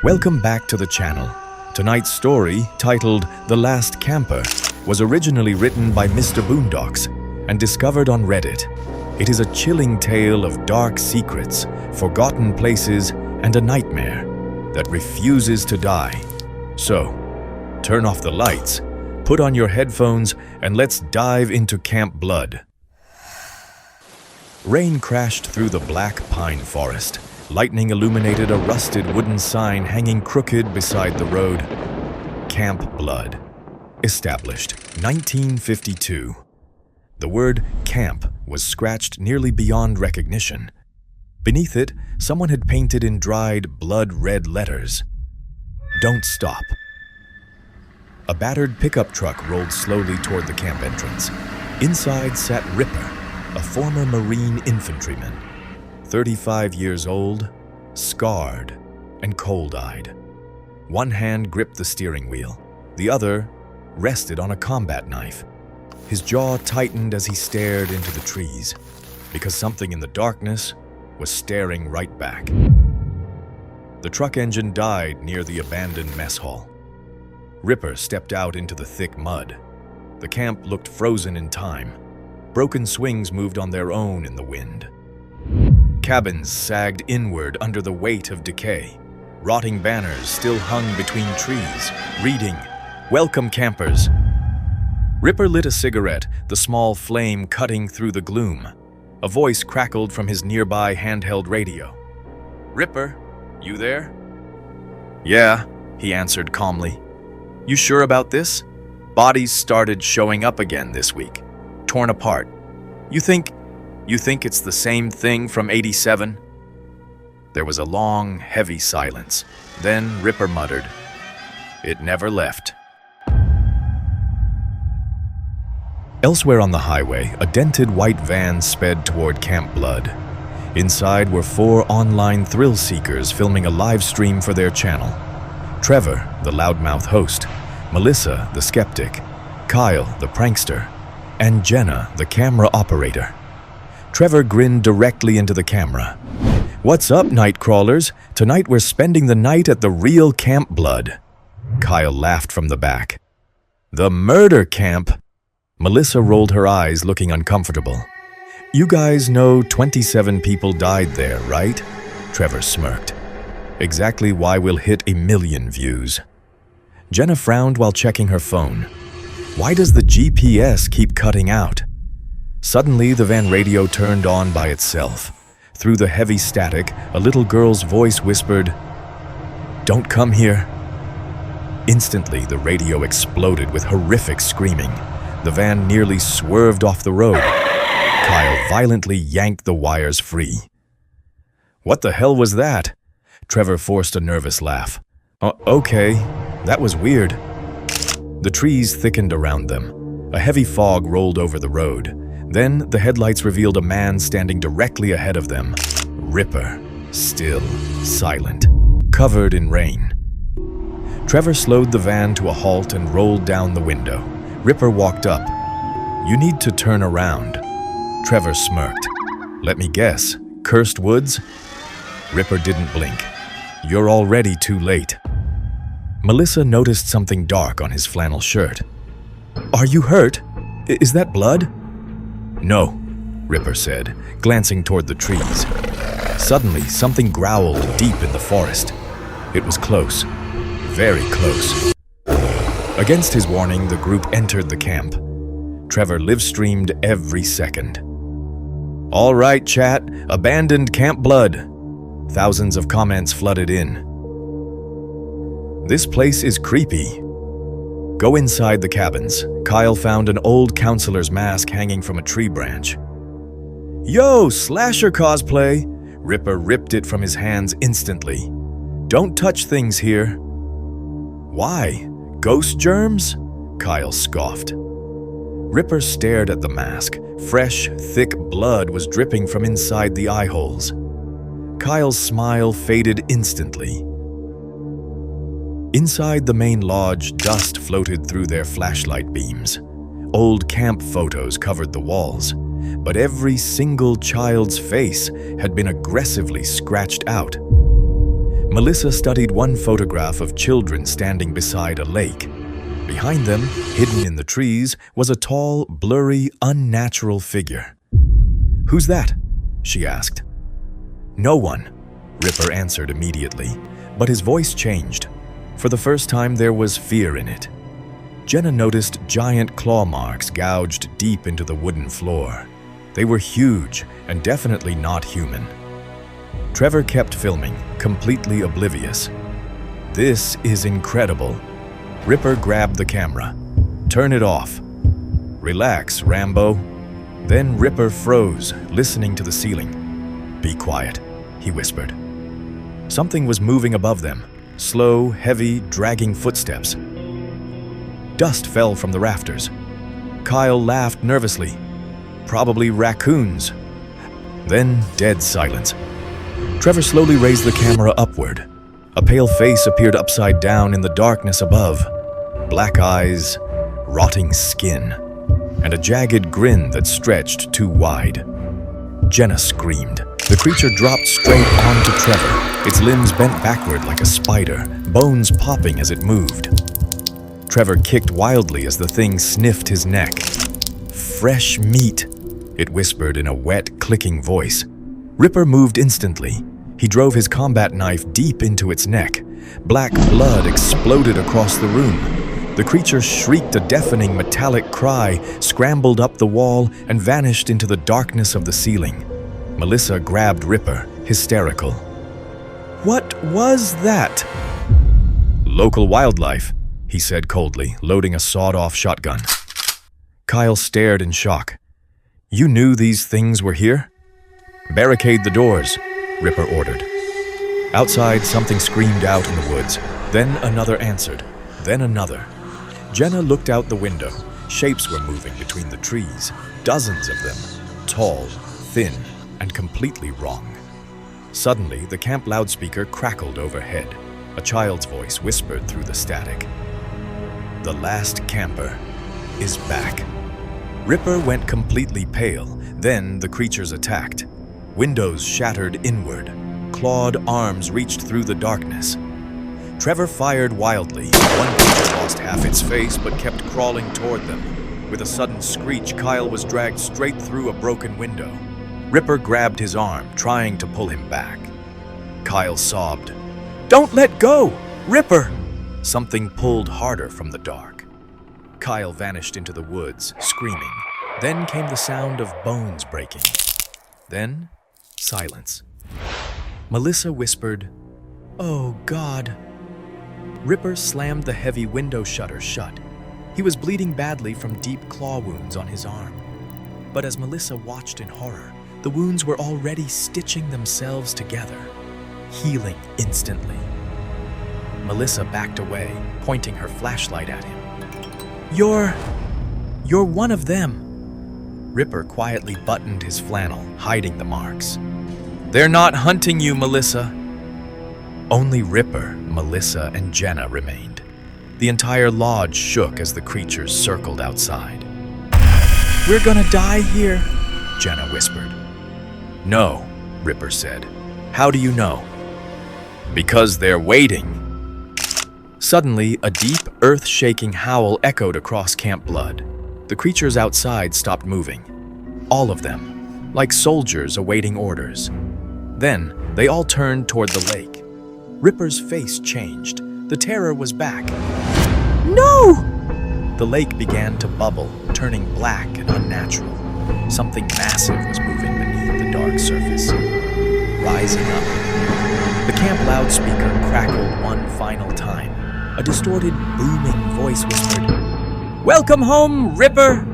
Welcome back to the channel. Tonight's story, titled The Last Camper, was originally written by MrBoondox and discovered on Reddit. It is a chilling tale of dark secrets, forgotten places, and a nightmare that refuses to die. So, turn off the lights, put on your headphones, and let's dive into Camp Blood. Rain crashed through the black pine forest. Lightning illuminated a rusted wooden sign hanging crooked beside the road. Camp Blood. Established 1952. The word camp was scratched nearly beyond recognition. Beneath it, someone had painted in dried, blood-red letters, "Don't stop." A battered pickup truck rolled slowly toward the camp entrance. Inside sat Ripper, a former Marine infantryman. 35 years old, scarred, and cold-eyed. One hand gripped the steering wheel. The other rested on a combat knife. His jaw tightened as he stared into the trees, because something in the darkness was staring right back. The truck engine died near the abandoned mess hall. Ripper stepped out into the thick mud. The camp looked frozen in time. Broken swings moved on their own in the wind. Cabins sagged inward under the weight of decay. Rotting banners still hung between trees, reading, "Welcome, campers." Ripper lit a cigarette, the small flame cutting through the gloom. A voice crackled from his nearby handheld radio. "Ripper, you there?" "Yeah," he answered calmly. "You sure about this? Bodies started showing up again this week, torn apart. You think it's the same thing from '87? There was a long, heavy silence. Then Ripper muttered, "It never left." Elsewhere on the highway, a dented white van sped toward Camp Blood. Inside were 4 online thrill seekers filming a live stream for their channel. Trevor, the loudmouth host, Melissa, the skeptic, Kyle, the prankster, and Jenna, the camera operator. Trevor grinned directly into the camera. "What's up, night crawlers? Tonight we're spending the night at the real Camp Blood." Kyle laughed from the back. "The murder camp?" Melissa rolled her eyes, looking uncomfortable. "You guys know 27 people died there, right?" Trevor smirked. "Exactly why we'll hit 1 million views." Jenna frowned while checking her phone. "Why does the GPS keep cutting out?" Suddenly, the van radio turned on by itself. Through the heavy static, a little girl's voice whispered, "Don't come here." Instantly, the radio exploded with horrific screaming. The van nearly swerved off the road. Kyle violently yanked the wires free. "What the hell was that?" Trevor forced a nervous laugh. Okay, that was weird." The trees thickened around them. A heavy fog rolled over the road. Then the headlights revealed a man standing directly ahead of them. Ripper, still, silent, covered in rain. Trevor slowed the van to a halt and rolled down the window. Ripper walked up. "You need to turn around." Trevor smirked. "Let me guess, cursed woods?" Ripper didn't blink. "You're already too late." Melissa noticed something dark on his flannel shirt. "Are you hurt? Is that blood?" "No," Ripper said, glancing toward the trees. Suddenly, something growled deep in the forest. It was close. Very close. Against his warning, the group entered the camp. Trevor live-streamed every second. "All right, chat, abandoned Camp Blood." Thousands of comments flooded in. "This place is creepy." "Go inside the cabins." Kyle found an old counselor's mask hanging from a tree branch. "Yo, slasher cosplay!" Ripper ripped it from his hands instantly. "Don't touch things here." "Why? Ghost germs?" Kyle scoffed. Ripper stared at the mask. Fresh, thick blood was dripping from inside the eye holes. Kyle's smile faded instantly. Inside the main lodge, dust floated through their flashlight beams. Old camp photos covered the walls, but every single child's face had been aggressively scratched out. Melissa studied one photograph of children standing beside a lake. Behind them, hidden in the trees, was a tall, blurry, unnatural figure. "Who's that?" she asked. "No one," Ripper answered immediately, but his voice changed. For the first time, there was fear in it. Jenna noticed giant claw marks gouged deep into the wooden floor. They were huge and definitely not human. Trevor kept filming, completely oblivious. "This is incredible." Ripper grabbed the camera. "Turn it off." "Relax, Rambo." Then Ripper froze, listening to the ceiling. "Be quiet," he whispered. Something was moving above them, slow, heavy, dragging footsteps. Dust fell from the rafters. Kyle laughed nervously. "Probably raccoons." Then dead silence. Trevor slowly raised the camera upward. A pale face appeared upside down in the darkness above. Black eyes, rotting skin, and a jagged grin that stretched too wide. Jenna screamed. The creature dropped straight onto Trevor, its limbs bent backward like a spider, bones popping as it moved. Trevor kicked wildly as the thing sniffed his neck. "Fresh meat," it whispered in a wet, clicking voice. Ripper moved instantly. He drove his combat knife deep into its neck. Black blood exploded across the room. The creature shrieked a deafening metallic cry, scrambled up the wall, and vanished into the darkness of the ceiling. Melissa grabbed Ripper, hysterical. "What was that?" "Local wildlife," he said coldly, loading a sawed-off shotgun. Kyle stared in shock. "You knew these things were here?" "Barricade the doors," Ripper ordered. Outside, something screamed out in the woods. Then another answered. Then another. Jenna looked out the window. Shapes were moving between the trees. Dozens of them. Tall, thin, and completely wrong. Suddenly, the camp loudspeaker crackled overhead. A child's voice whispered through the static. "The last camper is back." Ripper went completely pale. Then the creatures attacked. Windows shattered inward. Clawed arms reached through the darkness. Trevor fired wildly. One creature lost half its face but kept crawling toward them. With a sudden screech, Kyle was dragged straight through a broken window. Ripper grabbed his arm, trying to pull him back. Kyle sobbed. "Don't let go! Ripper!" Something pulled harder from the dark. Kyle vanished into the woods, screaming. Then came the sound of bones breaking. Then, silence. Melissa whispered, "Oh, God." Ripper slammed the heavy window shutter shut. He was bleeding badly from deep claw wounds on his arm. But as Melissa watched in horror, the wounds were already stitching themselves together, healing instantly. Melissa backed away, pointing her flashlight at him. You're one of them." Ripper quietly buttoned his flannel, hiding the marks. "They're not hunting you, Melissa." Only Ripper, Melissa, and Jenna remained. The entire lodge shook as the creatures circled outside. "We're gonna die here," Jenna whispered. "No," Ripper said. "How do you know?" "Because they're waiting." Suddenly, a deep, earth-shaking howl echoed across Camp Blood. The creatures outside stopped moving. All of them, like soldiers awaiting orders. Then, they all turned toward the lake. Ripper's face changed. The terror was back. "No!" The lake began to bubble, turning black and unnatural. Something massive was moving beneath the dark surface, rising up. The camp loudspeaker crackled one final time. A distorted, booming voice whispered, "Welcome home, Ripper!"